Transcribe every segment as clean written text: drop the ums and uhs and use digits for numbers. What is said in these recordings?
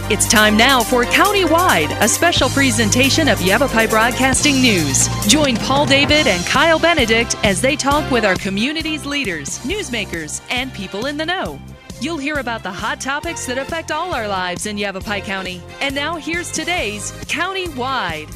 It's time now for Countywide, a special presentation of Yavapai Broadcasting News. Join Paul David and Kyle Benedict as they talk with our community's leaders, newsmakers, and people in the know. You'll hear about the hot topics that affect all our lives in Yavapai County. And now here's today's Countywide.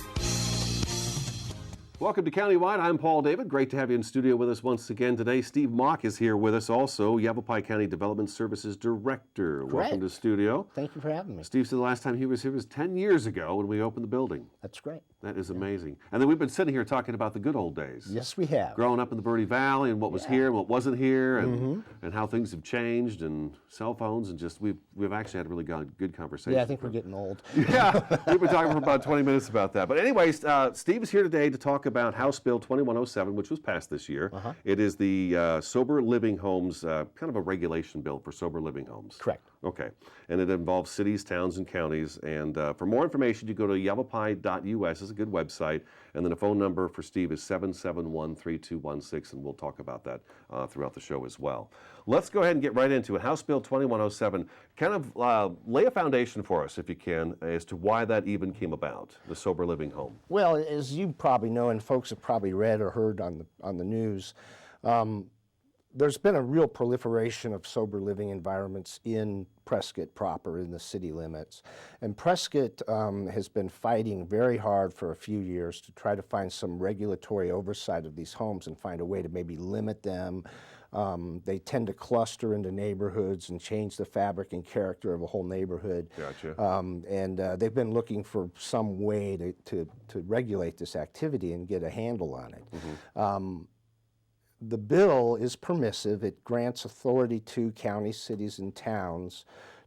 Welcome to Countywide. I'm Paul David. Great to have you in studio with us once again today. Steve Mock is here with us also, Yavapai County Development Services Director. Correct. Welcome to the studio. Thank you for having me. Steve said the last time he was here was 10 years ago when we opened the building. That's great. That is amazing. And then we've been sitting here talking about the good old days. Yes, we have. Growing up in the Verde Valley and what was here and what wasn't here and how things have changed and cell phones and just we've actually had a really good conversation. Yeah, I think we're getting old. Yeah, we've been talking for about 20 minutes about that. But anyways, Steve is here today to talk about House Bill 2107, which was passed this year. It is the Sober Living Homes, kind of a regulation bill for sober living homes. Correct. Okay, and it involves cities, towns, and counties. And for more information, you go to yavapai.us. It's a good website. And then a phone number for Steve is 771-3216, and we'll talk about that throughout the show as well. Let's go ahead and get right into it. House Bill 2107, kind of lay a foundation for us, if you can, as to why that even came about, the sober living home. Well, as you probably know, and folks have probably read or heard on the news, there's been a real proliferation of sober living environments in Prescott proper, in the city limits. And Prescott has been fighting very hard for a few years to try to find some regulatory oversight of these homes and find a way to maybe limit them. They tend to cluster into neighborhoods and change the fabric and character of a whole neighborhood. Gotcha. And they've been looking for some way to regulate this activity and get a handle on it. The bill is permissive. It grants authority to counties, cities, and towns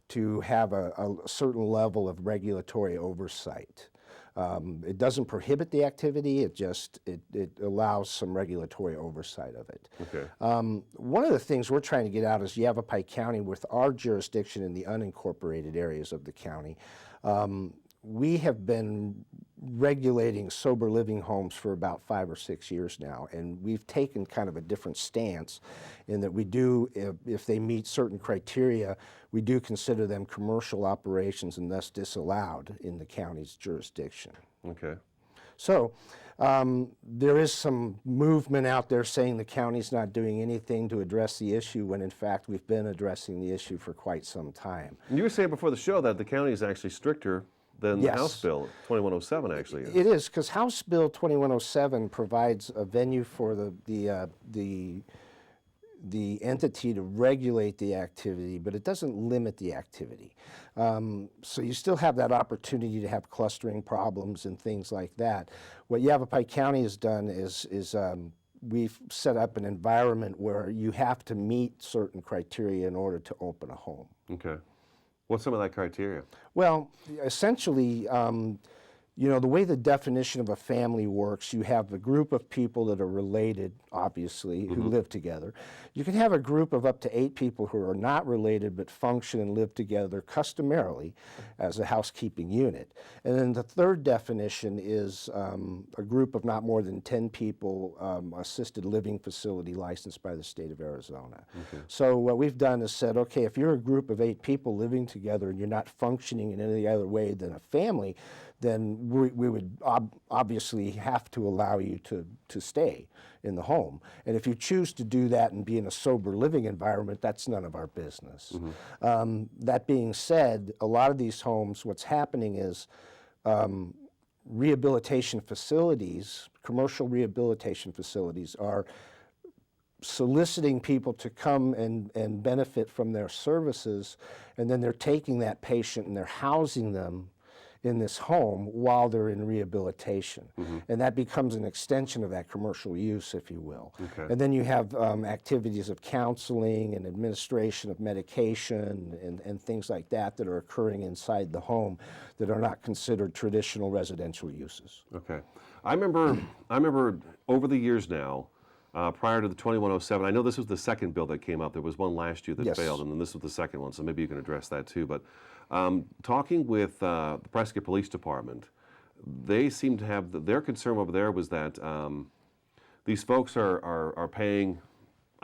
to have a certain level of regulatory oversight. It doesn't prohibit the activity, it allows some regulatory oversight of it. Okay. One of the things we're trying to get out is Yavapai County, with our jurisdiction in the unincorporated areas of the county, we have been regulating sober living homes for about 5 or 6 years now, and we've taken kind of a different stance in that we do, if they meet certain criteria, we do consider them commercial operations and thus disallowed in the county's jurisdiction. Okay. So there is some movement out there saying the county's not doing anything to address the issue when in fact we've been addressing the issue for quite some time. And you were saying before the show that the county is actually stricter than the House Bill 2107 actually is. It is, because House Bill 2107 provides a venue for the entity to regulate the activity, but it doesn't limit the activity. So you still have that opportunity to have clustering problems and things like that. What Yavapai County has done is we've set up an environment where you have to meet certain criteria in order to open a home. Okay. What's some of that criteria? Well, essentially, you know, the way the definition of a family works, you have a group of people that are related, obviously, who live together. You can have a group of up to 8 people who are not related but function and live together customarily as a housekeeping unit. And then the third definition is a group of not more than 10 people, assisted living facility licensed by the state of Arizona. Okay. So what we've done is said, okay, if you're a group of 8 people living together and you're not functioning in any other way than a family, then we would obviously have to allow you to stay in the home. And if you choose to do that and be in a sober living environment, that's none of our business. That being said, a lot of these homes, what's happening is rehabilitation facilities, commercial rehabilitation facilities, are soliciting people to come and benefit from their services, and then they're taking that patient and they're housing them in this home while they're in rehabilitation. And that becomes an extension of that commercial use, if you will. Okay. And then you have activities of counseling and administration of medication and things like that that are occurring inside the home that are not considered traditional residential uses. Okay. I remember over the years now, prior to the 2107, I know this was the second bill that came up. There was one last year that failed, and then this was the second one, so maybe you can address that too. But talking with the Prescott Police Department, they seem to have, their concern over there was that these folks are paying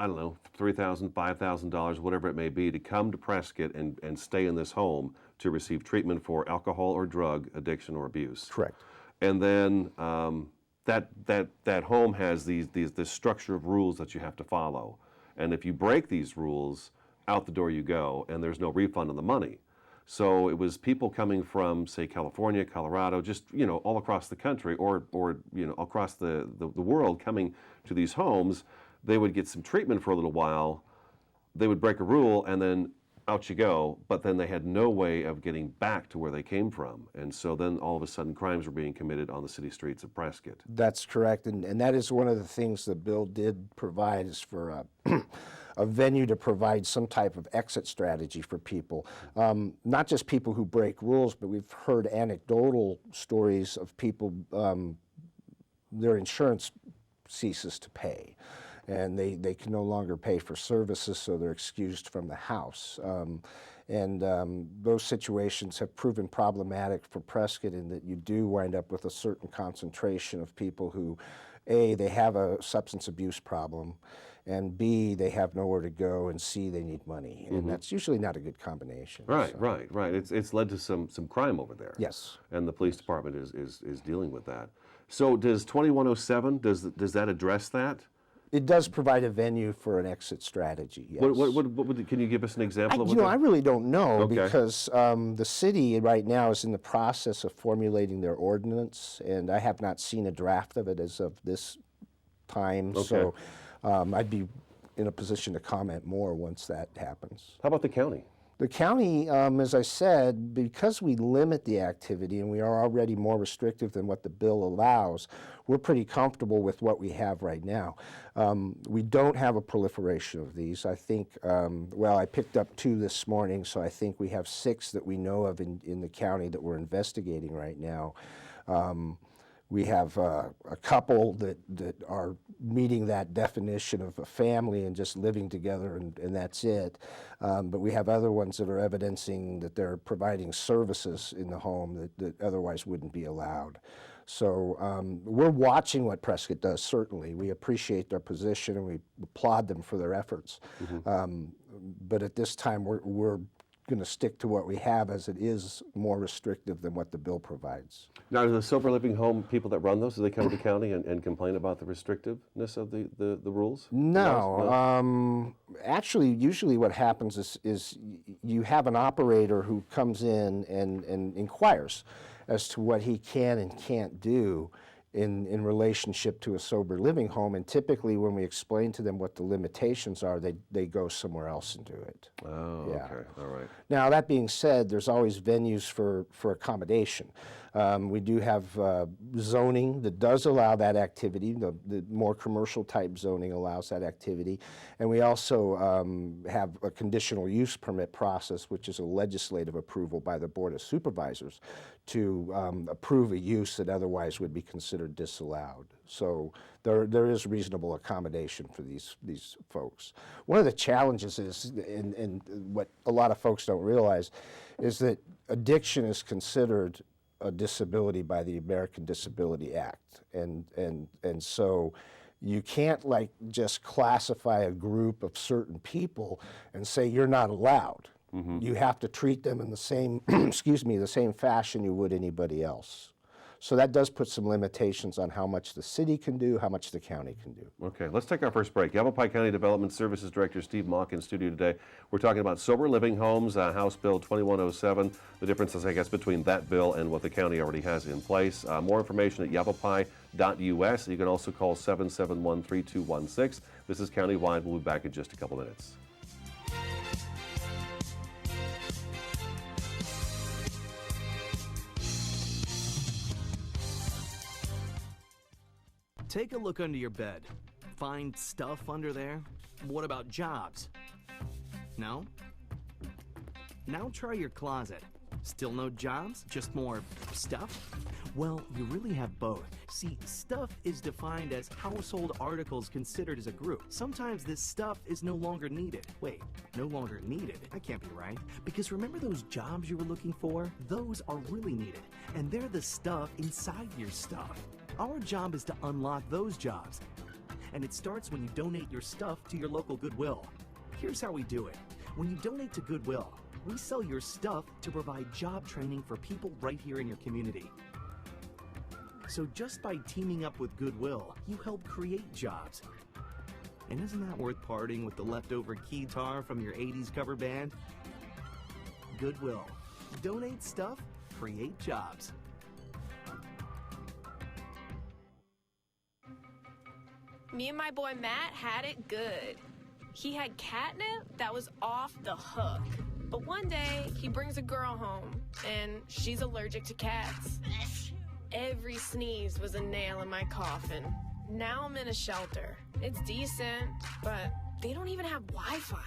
I don't know, $3,000, $5,000, whatever it may be, to come to Prescott and stay in this home to receive treatment for alcohol or drug addiction or abuse. Correct. And then that home has this structure of rules that you have to follow. And if you break these rules, out the door you go, and there's no refund on the money. So it was people coming from, say, California, Colorado, just, all across the country or across the world coming to these homes. They would get some treatment for a little while. They would break a rule, and then out you go. But then they had no way of getting back to where they came from. And so then all of a sudden crimes were being committed on the city streets of Prescott. That's correct. And that is one of the things the bill did provide, is for a venue to provide some type of exit strategy for people. Not just people who break rules, but we've heard anecdotal stories of people, their insurance ceases to pay, and they can no longer pay for services, so they're excused from the house. Those situations have proven problematic for Prescott, in that you do wind up with a certain concentration of people who, A, they have a substance abuse problem, and B, they have nowhere to go, and C, they need money. And that's usually not a good combination. Right, so. Right. It's led to some crime over there. Yes. And the police department is dealing with that. So does 2107, does that address that? It does provide a venue for an exit strategy, yes. Can you give us an example of what I really don't know, Okay. because the city right now is in the process of formulating their ordinance, and I have not seen a draft of it as of this time. Okay. So I'd be in a position to comment more once that happens. How about the county? The county, as I said, because we limit the activity and we are already more restrictive than what the bill allows, we're pretty comfortable with what we have right now. We don't have a proliferation of these. I think, I picked up 2 this morning, so I think we have 6 that we know of in the county that we're investigating right now. We have a couple that are meeting that definition of a family and just living together, and that's it. But we have other ones that are evidencing that they're providing services in the home that otherwise wouldn't be allowed. So we're watching what Prescott does, certainly. We appreciate their position, and we applaud them for their efforts. But at this time, we're going to stick to what we have, as it is more restrictive than what the bill provides. Now, do the sober living home people that run those, do they come to the county and complain about the restrictiveness of the rules? No. Actually, usually what happens is you have an operator who comes in and inquires as to what he can and can't do in relationship to a sober living home, and typically when we explain to them what the limitations are, they go somewhere else and do it. Oh, Yeah. okay, all right. Now, that being said, there's always venues for accommodation. We do have zoning that does allow that activity. The more commercial type zoning allows that activity. And we also have a conditional use permit process, which is a legislative approval by the Board of Supervisors to approve a use that otherwise would be considered disallowed. So there is reasonable accommodation for these folks. One of the challenges is, and what a lot of folks don't realize, is that addiction is considered a disability by the American Disability Act, and so you can't just classify a group of certain people and say you're not allowed. You have to treat them in the same the same fashion you would anybody else. So that does put some limitations on how much the city can do, how much the county can do. Okay, let's take our first break. Yavapai County Development Services Director Steve Mock in studio today. We're talking about sober living homes, House Bill 2107, the differences, I guess, between that bill and what the county already has in place. More information at yavapai.us. You can also call 771-3216. This is Countywide. We'll be back in just a couple minutes. Take a look under your bed. Find stuff under there? What about jobs? No? Now try your closet. Still no jobs? Just more stuff? Well, you really have both. See, stuff is defined as household articles considered as a group. Sometimes this stuff is no longer needed. Wait, no longer needed? That can't be right. Because remember those jobs you were looking for? Those are really needed. And they're the stuff inside your stuff. Our job is to unlock those jobs. and it starts when you donate your stuff to your local Goodwill. Here's how we do it. When you donate to Goodwill, we sell your stuff to provide job training for people right here in your community. So just by teaming up with Goodwill, you help create jobs. And isn't that worth parting with the leftover keytar from your 80s cover band? Goodwill. Donate stuff, create jobs. Me and my boy Matt had it good. He had catnip that was off the hook. But one day, he brings a girl home, and she's allergic to cats. Every sneeze was a nail in my coffin. Now I'm in a shelter. It's decent, but they don't even have Wi-Fi.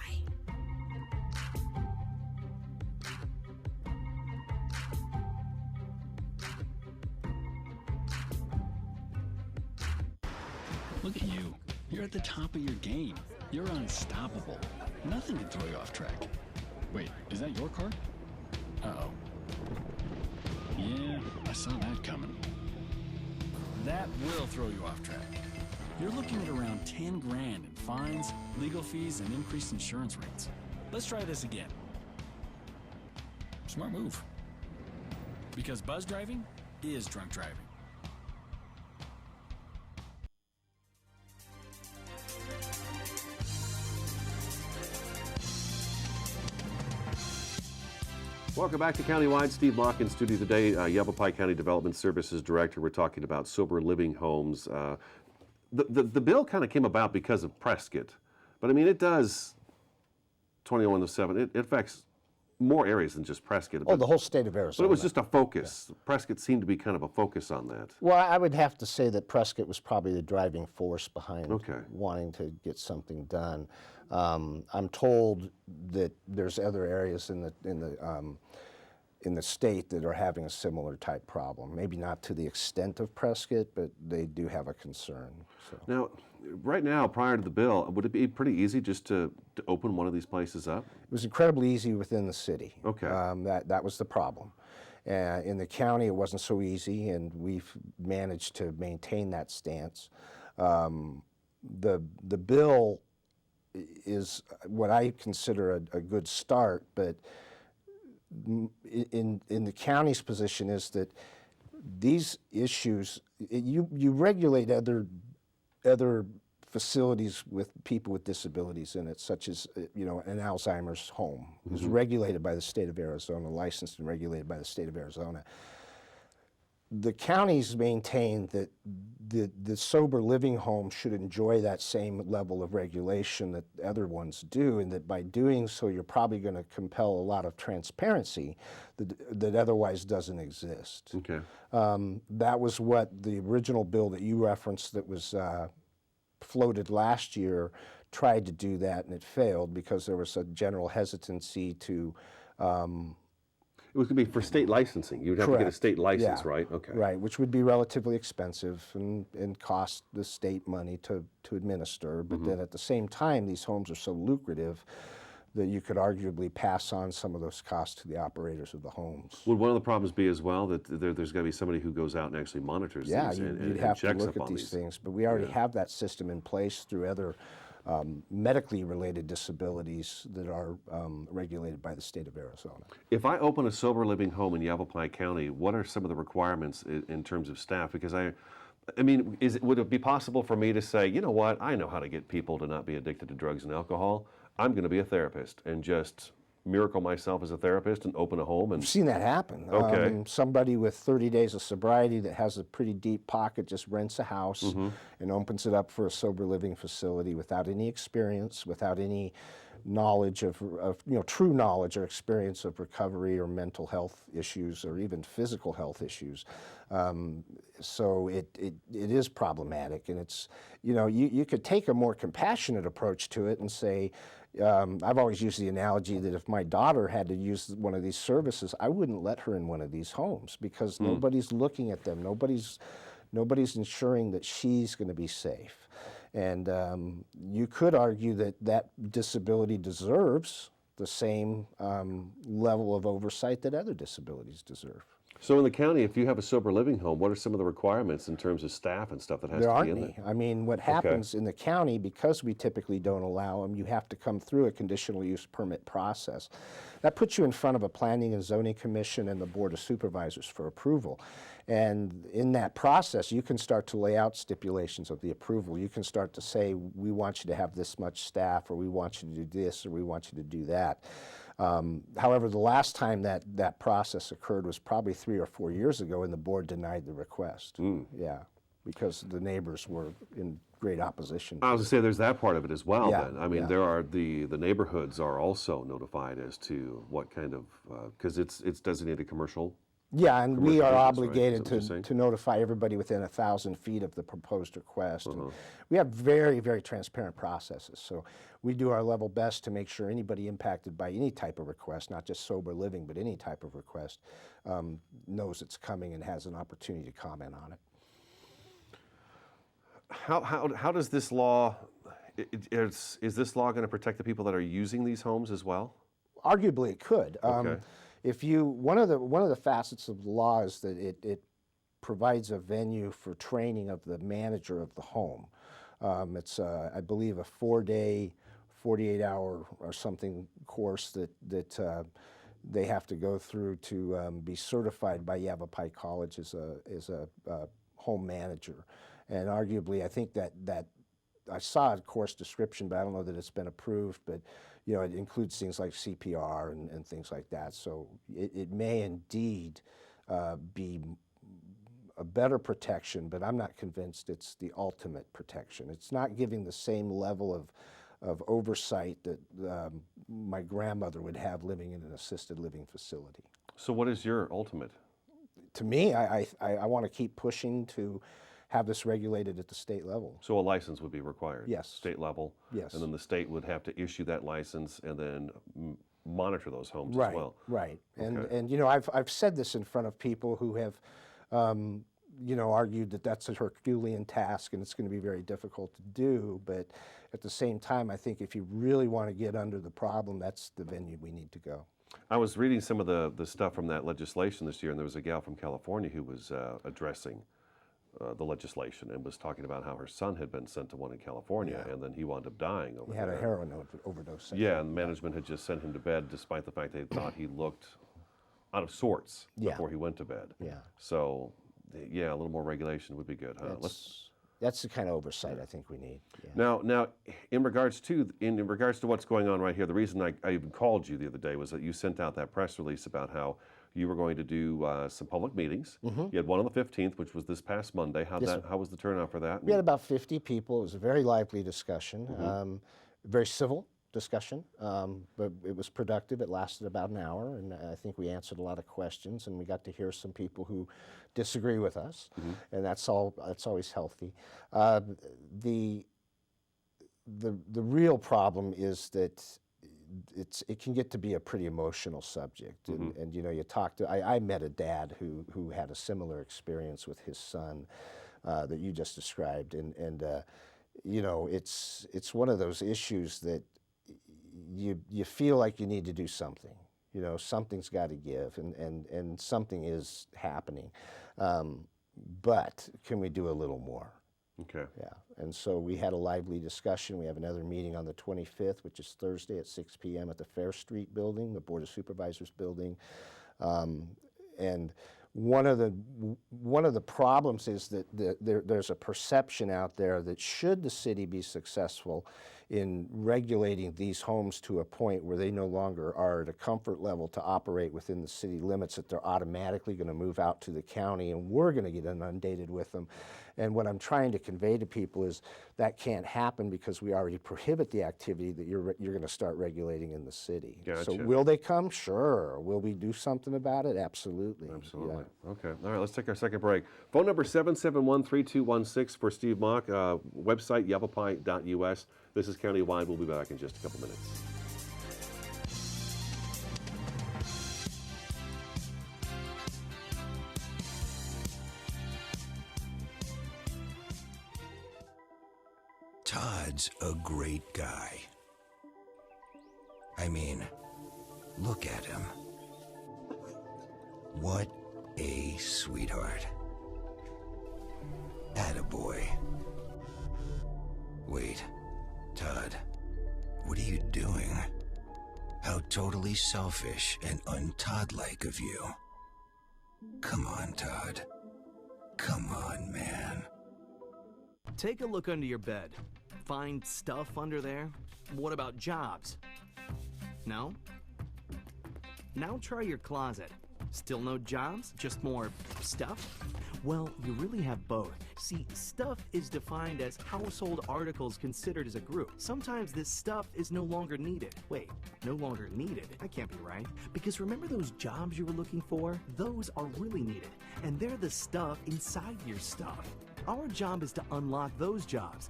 Look at you. You're at the top of your game. You're unstoppable. Nothing can throw you off track. Wait, is that your car? Uh-oh. Yeah, I saw that coming. That will throw you off track. You're looking at around 10 grand in fines, legal fees, and increased insurance rates. Let's try this again. Smart move. Because buzz driving is drunk driving. Welcome back to Countywide. Steve Mock in studio today, Yavapai County Development Services Director. We're talking about sober living homes. The bill kind of came about because of Prescott, but I mean it does 21-7. It affects more areas than just Prescott. Oh, the whole state of Arizona. But it was just a focus. Yeah. Prescott seemed to be kind of a focus on that. Well, I would have to say that Prescott was probably the driving force behind wanting to get something done. I'm told that there's other areas in the state that are having a similar type problem. Maybe not to the extent of Prescott, but they do have a concern. So. Now, right now, prior to the bill, would it be pretty easy just to open one of these places up? It was incredibly easy within the city. Okay. That was the problem. In the county, it wasn't so easy, and we've managed to maintain that stance. The bill is what I consider a good start, but in the county's position is that these issues, you regulate other facilities with people with disabilities in it, such as an Alzheimer's home, who's regulated by the state of Arizona, licensed and regulated by the state of Arizona. The counties maintain that the sober living home should enjoy that same level of regulation that other ones do, and that by doing so, you're probably going to compel a lot of transparency that otherwise doesn't exist. Okay. That was what the original bill that you referenced that was floated last year tried to do that, and it failed because there was a general hesitancy to it was going to be for state licensing. You'd have to get a state license, right? Okay. Right, which would be relatively expensive and cost the state money to administer. But then at the same time, these homes are so lucrative that you could arguably pass on some of those costs to the operators of the homes. Would one of the problems be as well that there's got to be somebody who goes out and actually monitors these and have checks to look up at on these things. But we already have that system in place through other medically related disabilities that are regulated by the state of Arizona. If I open a sober living home in Yavapai County, what are some of the requirements in terms of staff? Because I mean, would it be possible for me to say, you know what, I know how to get people to not be addicted to drugs and alcohol. I'm going to be a therapist and just miracle myself as a therapist and open a home. And I've seen that happen. Okay. Somebody with 30 days of sobriety that has a pretty deep pocket just rents a house and opens it up for a sober living facility without any experience, without any knowledge of true knowledge or experience of recovery or mental health issues or even physical health issues. So it is problematic, and it's, you could take a more compassionate approach to it and say, I've always used the analogy that if my daughter had to use one of these services, I wouldn't let her in one of these homes because nobody's looking at them. Nobody's ensuring that she's going to be safe. And you could argue that disability deserves the same level of oversight that other disabilities deserve. So in the county, if you have a sober living home, what are some of the requirements in terms of staff and stuff that has There to be aren't in any. there? I mean, what happens in the county, because we typically don't allow them, you have to come through a conditional use permit process. That puts you in front of a planning and zoning commission and the board of supervisors for approval. And in that process, you can start to lay out stipulations of the approval. You can start to say, we want you to have this much staff, or we want you to do this, or we want you to do that. However, the last time that process occurred was probably 3 or 4 years ago, and the board denied the request. Yeah, because the neighbors were in great opposition. I was going to say there's that part of it as well. Yeah, Then I mean, yeah. there are the neighborhoods are also notified as to what kind of because it's designated commercial. Yeah, and we commercial are business, right? Is obligated that what you're saying? to notify everybody within 1,000 feet of the proposed request. And we have very, very transparent processes. So we do our level best to make sure anybody impacted by any type of request, not just sober living, but any type of request, knows it's coming and has an opportunity to comment on it. How does this law? Is this law going to protect the people that are using these homes as well? Arguably, it could. Okay. If you one of the facets of the law is that it provides a venue for training of the manager of the home. It's I believe a 4-day, 48-hour or something course that they have to go through to be certified by Yavapai College as a home manager. And arguably, I think that I saw a course description, but I don't know that it's been approved. But you know, it includes things like CPR and things like that. So it may indeed be a better protection, but I'm not convinced it's the ultimate protection. It's not giving the same level of oversight that my grandmother would have living in an assisted living facility. So what is your ultimate? To me, I want to keep pushing to have this regulated at the state level. So a license would be required? Yes. State level? Yes. And then the state would have to issue that license and then monitor those homes Right, as well? right. And, Okay. and you know, I've said this in front of people who have, you know, argued that that's a Herculean task and it's going to be very difficult to do. But at the same time, I think if you really want to get under the problem, that's the venue we need to go. I was reading some of the stuff from that legislation this year, and there was a gal from California who was addressing the legislation and was talking about how her son had been sent to one in California, Yeah. and then he wound up dying over He had there. a heroin overdose. I Yeah, think. and management had just sent him to bed despite the fact they thought he looked out of sorts Yeah. before he went to bed. Yeah. So, yeah, a little more regulation would be good, huh? That's the kind of oversight I think we need. Yeah. Now, in regards to what's going on right here, the reason I even called you the other day was that you sent out that press release about how you were going to do some public meetings. You had one on the 15th, which was this past Monday. How was the turnout for that? We had about 50 people. It was a very lively discussion, very civil discussion, but it was productive. It lasted about an hour, and I think we answered a lot of questions, and we got to hear some people who disagree with us, and that's always healthy. The real problem is that it can get to be a pretty emotional subject, and you know, I met a dad who had a similar experience with his son that you just described, and you know, it's one of those issues that you feel like you need to do something. You know, something's got to give, and something is happening, but can we do a little more? Okay. Yeah, and so we had a lively discussion. We have another meeting on the 25th, which is Thursday at 6 p.m. at the Fair Street building, the Board of Supervisors building. And one of the problems is that there's a perception out there that should the city be successful in regulating these homes to a point where they no longer are at a comfort level to operate within the city limits, that they're automatically going to move out to the county and we're going to get inundated with them. And what I'm trying to convey to people is that can't happen because we already prohibit the activity that you're going to start regulating in the city. Gotcha. So will they come? Sure. Will we do something about it? Absolutely. Absolutely. Yeah. Okay. All right, let's take our second break. Phone number 771-3216 for Steve Mock. Website, yavapai.us. This is Countywide. We'll be back in just a couple minutes. Todd's a great guy. I mean, look at him. What A sweetheart. Attaboy. Wait, Todd, what are you doing? How totally selfish and un-Todd-like of you. Come on, Todd. Come on, man. Take a look under your bed. Find stuff under there? What about jobs? No? Now try your closet. Still no jobs? Just more stuff? Well, you really have both. See, stuff is defined as household articles considered as a group. Sometimes this stuff is no longer needed. Wait, no longer needed? That can't be right. Because remember those jobs you were looking for? Those are really needed. And they're the stuff inside your stuff. Our job is to unlock those jobs.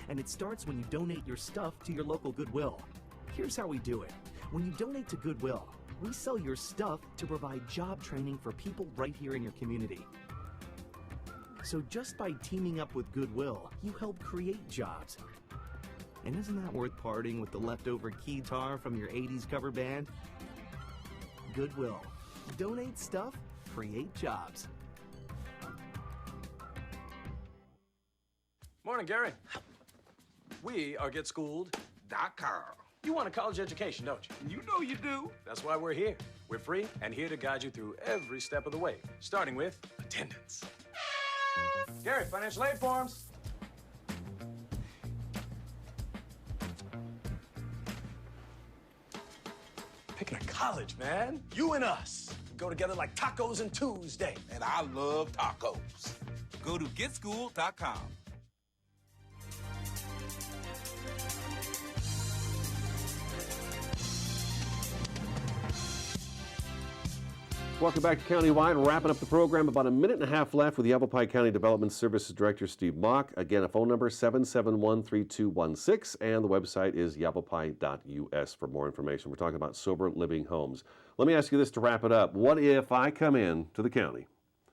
And it starts when you donate your stuff to your local Goodwill. Here's how we do it. When you donate to Goodwill, we sell your stuff to provide job training for people right here in your community. So just by teaming up with Goodwill, you help create jobs. And isn't that worth parting with the leftover keytar from your 80s cover band? Goodwill. Donate stuff, create jobs. Morning, Gary. We are GetSchooled.com. You want a college education, don't you? You know you do. That's why we're here. We're free and here to guide you through every step of the way, starting with attendance. Gary, financial aid forms. Picking a college, man. You and us go together like tacos and Tuesday. And I love tacos. Go to GetSchooled.com. Welcome back to Countywide. Wrapping up the program. About a minute and a half left with Yavapai County Development Services Director Steve Mock. Again, a phone number 771-3216, and the website is yavapai.us for more information. We're talking about sober living homes. Let me ask you this to wrap it up. What if I come in to the county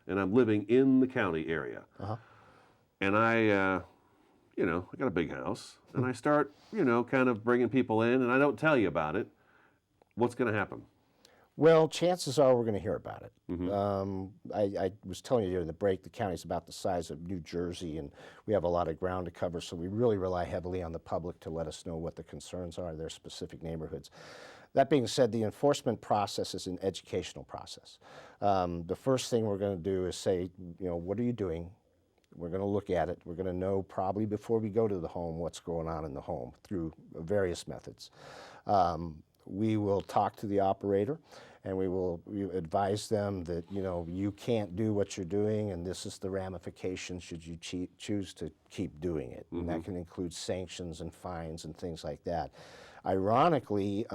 and I'm living in the county area, and I got a big house, and I start, kind of bringing people in, and I don't tell you about it? What's going to happen? Well, chances are we're going to hear about it. I was telling you during the break, the county's about the size of New Jersey, and we have a lot of ground to cover, so we really rely heavily on the public to let us know what the concerns are in their specific neighborhoods. That being said, the enforcement process is an educational process. The first thing we're going to do is say, what are you doing? We're going to look at it. We're going to know probably before we go to the home what's going on in the home through various methods. We will talk to the operator, and we advise them that, you can't do what you're doing, and this is the ramifications should you choose to keep doing it. And that can include sanctions and fines and things like that. Ironically,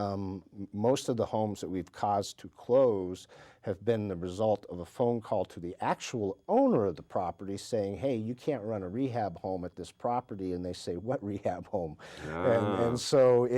most of the homes that we've caused to close have been the result of a phone call to the actual owner of the property saying, hey, you can't run a rehab home at this property. And they say, what rehab home? And so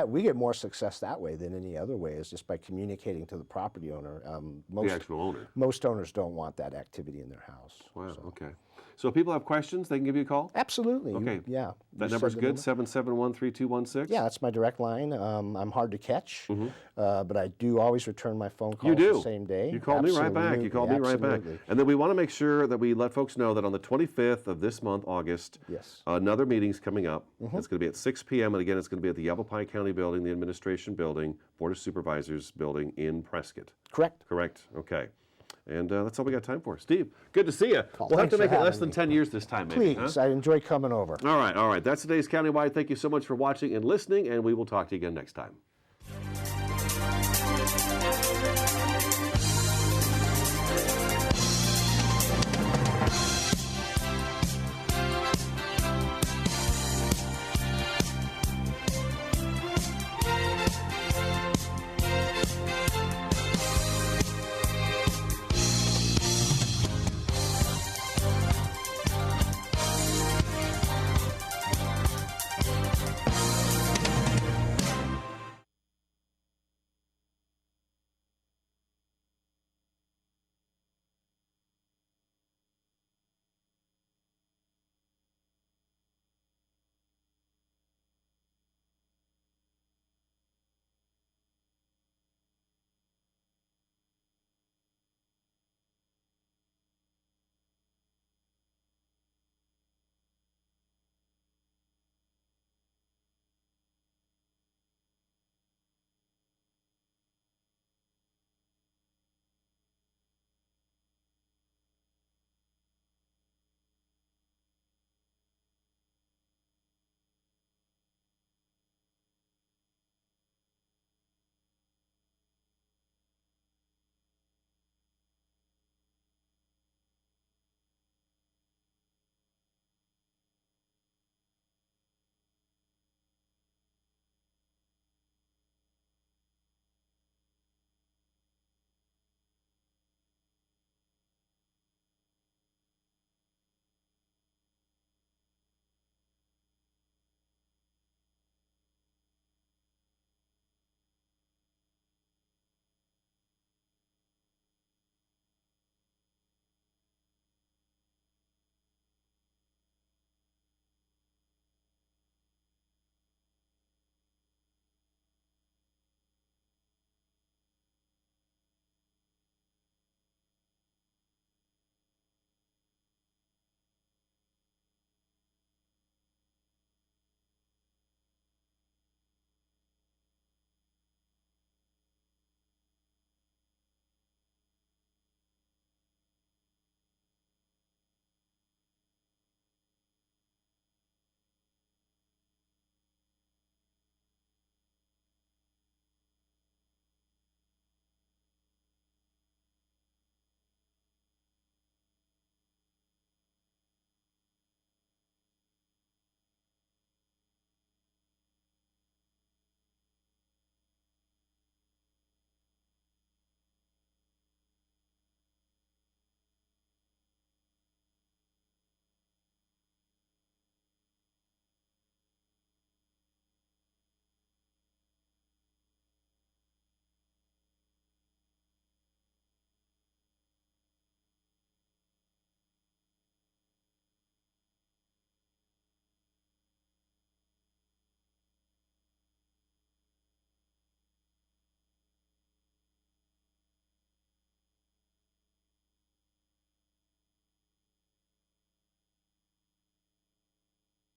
we get more success that way than any other way, is just by communicating to the property owner. The actual owner. Most owners don't want that activity in their house. Wow, okay. So if people have questions, they can give you a call? Absolutely. Okay. Yeah. That number's good, 771-3216? Yeah, that's my direct line. I'm hard to catch, but I do always return my phone calls You do. the same day. You call me right back. You call me right back. And then we want to make sure that we let folks know that on the 25th of this month, August, another meeting's coming up. It's going to be at 6 p.m. And again, it's going to be at the Yavapai County Building, the Administration Building, Board of Supervisors Building in Prescott. Correct. Correct. Okay. And that's all we got time for. Steve, good to see you. We'll have to make it less than 10 years this time, maybe. Please, I enjoy coming over. All right. That's today's Countywide. Thank you so much for watching and listening, and we will talk to you again next time.